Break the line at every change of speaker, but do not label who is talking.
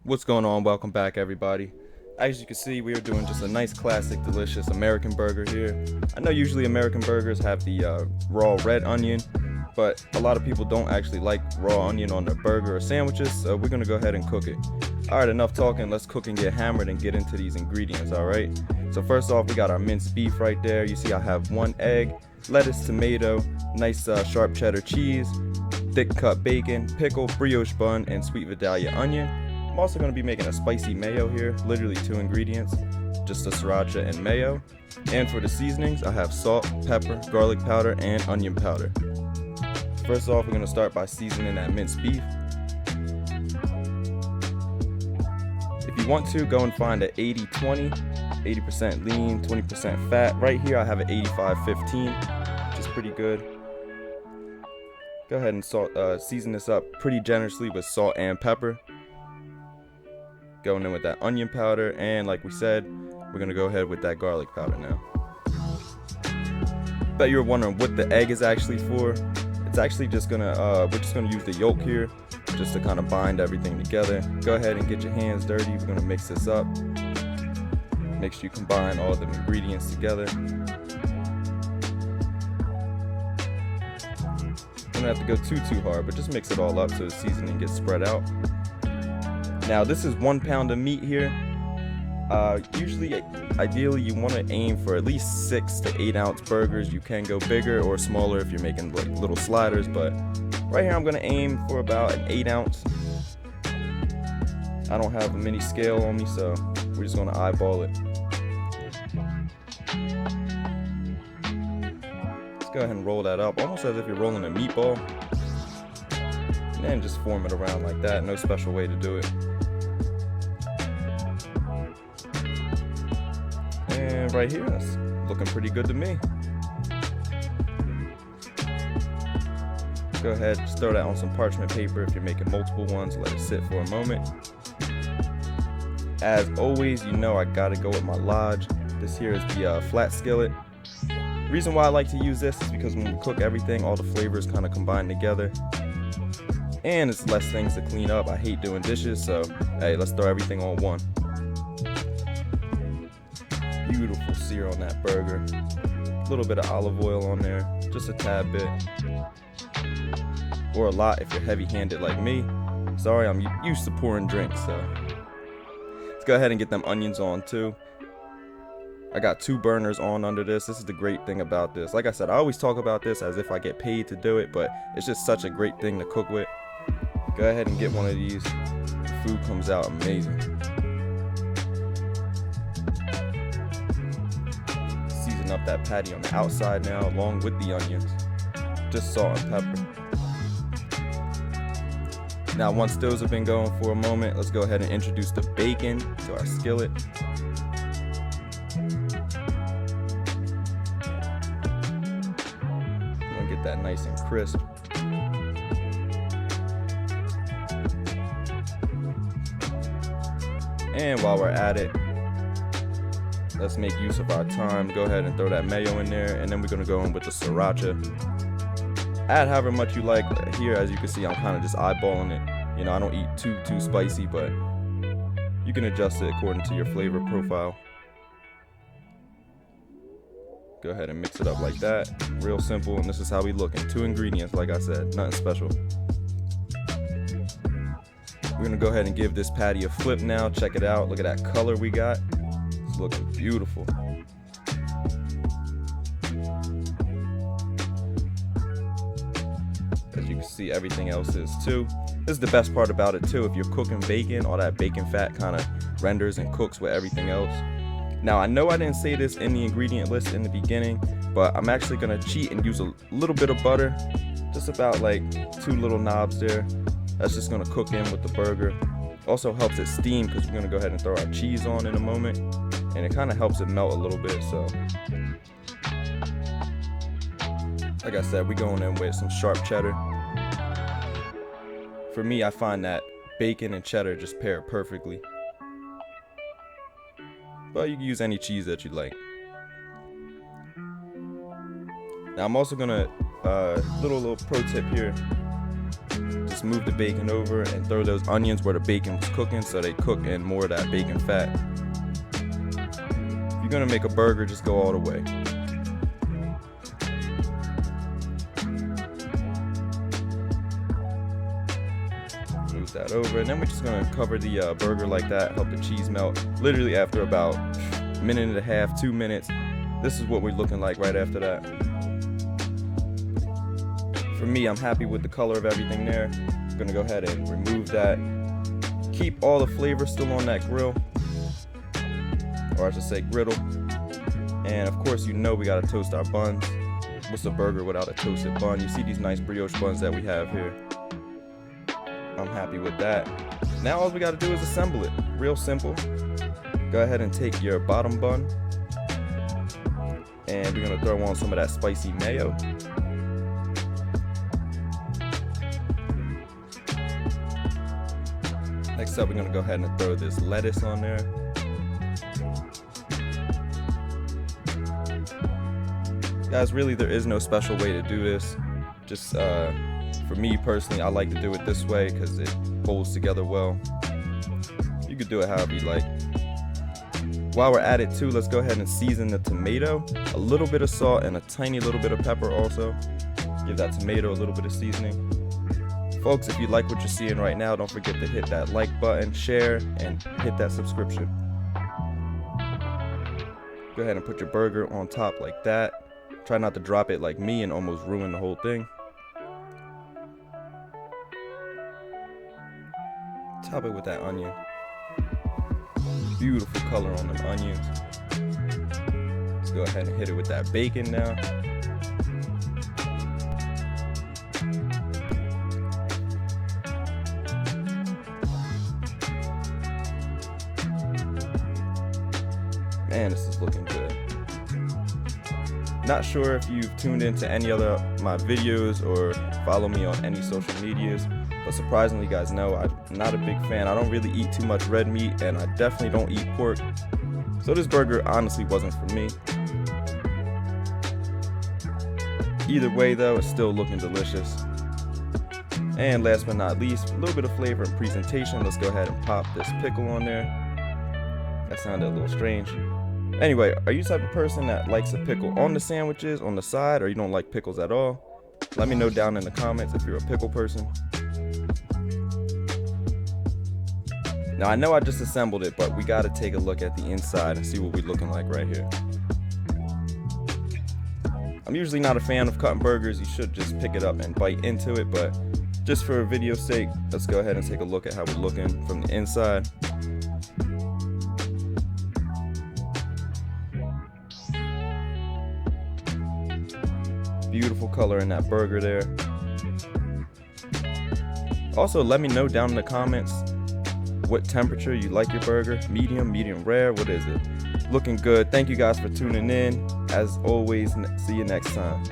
What's going on? Welcome back, everybody. As you can see, we are doing just a nice, classic, delicious American burger here. I know usually American burgers have the raw red onion, but a lot of people don't actually like raw onion on their burger or sandwiches, so we're gonna go ahead and cook it. Alright, enough talking. Let's cook and get hammered and get into these ingredients, alright? So first off, we got our minced beef right there. You see I have 1 egg, lettuce, tomato, nice sharp cheddar cheese, thick cut bacon, pickle, brioche bun, and sweet Vidalia onion. I'm also going to be making a spicy mayo here, literally 2 ingredients, just the Sriracha and mayo. And for the seasonings, I have salt, pepper, garlic powder, and onion powder. First off, we're going to start by seasoning that minced beef. If you want to, go and find an 80-20, 80% lean, 20% fat. Right here I have an 85-15, which is pretty good. Go ahead and season this up pretty generously with salt and pepper. Going in with that onion powder, and like we said, we're gonna go ahead with that garlic powder now. Bet you're wondering what the egg is actually for. It's actually just gonna we're just gonna use the yolk here just to kind of bind everything together. Go ahead and get your hands dirty. We're gonna mix this up. Make sure you combine all the ingredients together. You don't have to go too hard, but just mix it all up so the seasoning gets spread out. Now this is 1 pound of meat here. Ideally you want to aim for at least 6 to 8 ounce burgers. You can go bigger or smaller if you're making like little sliders, but right here I'm going to aim for about an 8 ounce. I don't have a mini scale on me, so we're just going to eyeball it. Let's go ahead and roll that up, almost as if you're rolling a meatball. And then just form it around like that. No special way to do it. And right here, that's looking pretty good to me. Go ahead, just throw that on some parchment paper. If you're making multiple ones, let it sit for a moment. As always, you know I gotta go with my Lodge. This here is the flat skillet. Reason why I like to use this is because when we cook everything, all the flavors kind of combine together. And it's less things to clean up. I hate doing dishes, so hey, let's throw everything on one. Beautiful sear on that burger. A little bit of olive oil on there, just a tad bit. Or a lot if you're heavy-handed like me. Sorry, I'm used to pouring drinks, so. Let's go ahead and get them onions on too. I got 2 burners on under this. This is the great thing about this. Like I said, I always talk about this as if I get paid to do it, but it's just such a great thing to cook with. Go ahead and get one of these. The food comes out amazing. Season up that patty on the outside now along with the onions. Just salt and pepper. Now once those have been going for a moment, let's go ahead and introduce the bacon to our skillet. Get that nice and crisp. And while we're at it, let's make use of our time. Go ahead and throw that mayo in there, and then we're gonna go in with the Sriracha. Add however much you like. Here, as you can see, I'm kind of just eyeballing it. You know, I don't eat too spicy, but you can adjust it according to your flavor profile. Go ahead and mix it up like that. Real simple, and this is how we look in 2 ingredients, like I said, nothing special. We're gonna go ahead and give this patty a flip now. Check it out, look at that color we got. It's looking beautiful. As you can see, everything else is too. This is the best part about it too. If you're cooking bacon, all that bacon fat kind of renders and cooks with everything else. Now, I know I didn't say this in the ingredient list in the beginning, but I'm actually going to cheat and use a little bit of butter. Just about like 2 little knobs there. That's just going to cook in with the burger. Also helps it steam because we're going to go ahead and throw our cheese on in a moment. And it kind of helps it melt a little bit, so. Like I said, we're going in with some sharp cheddar. For me, I find that bacon and cheddar just pair perfectly. But you can use any cheese that you like. Now I'm also gonna little pro tip here. just move the bacon over and throw those onions where the bacon was cooking so they cook in more of that bacon fat. If you're gonna make a burger, just go all the way. Move that over, and then we're just gonna cover the burger like that, help the cheese melt. Literally after about a minute and a half, 2 minutes, this is what we're looking like right after that. For me, I'm happy with the color of everything there. I'm gonna go ahead and remove that. Keep all the flavor still on that grill, or I should say griddle. And of course, you know we gotta toast our buns. What's a burger without a toasted bun? You see these nice brioche buns that we have here. I'm happy with that. Now all we gotta do is assemble it. Real simple. Go ahead and take your bottom bun, and we're gonna throw on some of that spicy mayo. Next up, we're gonna go ahead and throw this lettuce on there. Guys, really there is no special way to do this. Just for me personally, I like to do it this way because it holds together well. You could do it however you like. While we're at it too, let's go ahead and season the tomato. A little bit of salt and a tiny little bit of pepper also. Give that tomato a little bit of seasoning. Folks, if you like what you're seeing right now, don't forget to hit that like button, share, and hit that subscription. Go ahead and put your burger on top like that. Try not to drop it like me and almost ruin the whole thing. Top it with that onion. Beautiful color on them onions. Let's go ahead and hit it with that bacon now. Man, this is looking good. Not sure if you've tuned into any other of my videos or follow me on any social medias, but surprisingly, you guys know I'm not a big fan. I don't really eat too much red meat, and I definitely don't eat pork. So this burger honestly wasn't for me. Either way though, it's still looking delicious. And last but not least, a little bit of flavor and presentation. Let's go ahead and pop this pickle on there. That sounded a little strange. Anyway, are you the type of person that likes a pickle on the sandwiches, on the side, or you don't like pickles at all? Let me know down in the comments if you're a pickle person. Now I know I just assembled it, but we gotta take a look at the inside and see what we're looking like right here. I'm usually not a fan of cutting burgers. You should just pick it up and bite into it, but just for video's sake, let's go ahead and take a look at how we're looking from the inside. Beautiful color in that burger there. Also, let me know down in the comments what temperature you like your burger. Medium, medium rare, what is it? Looking good. Thank you guys for tuning in. As always, see you next time.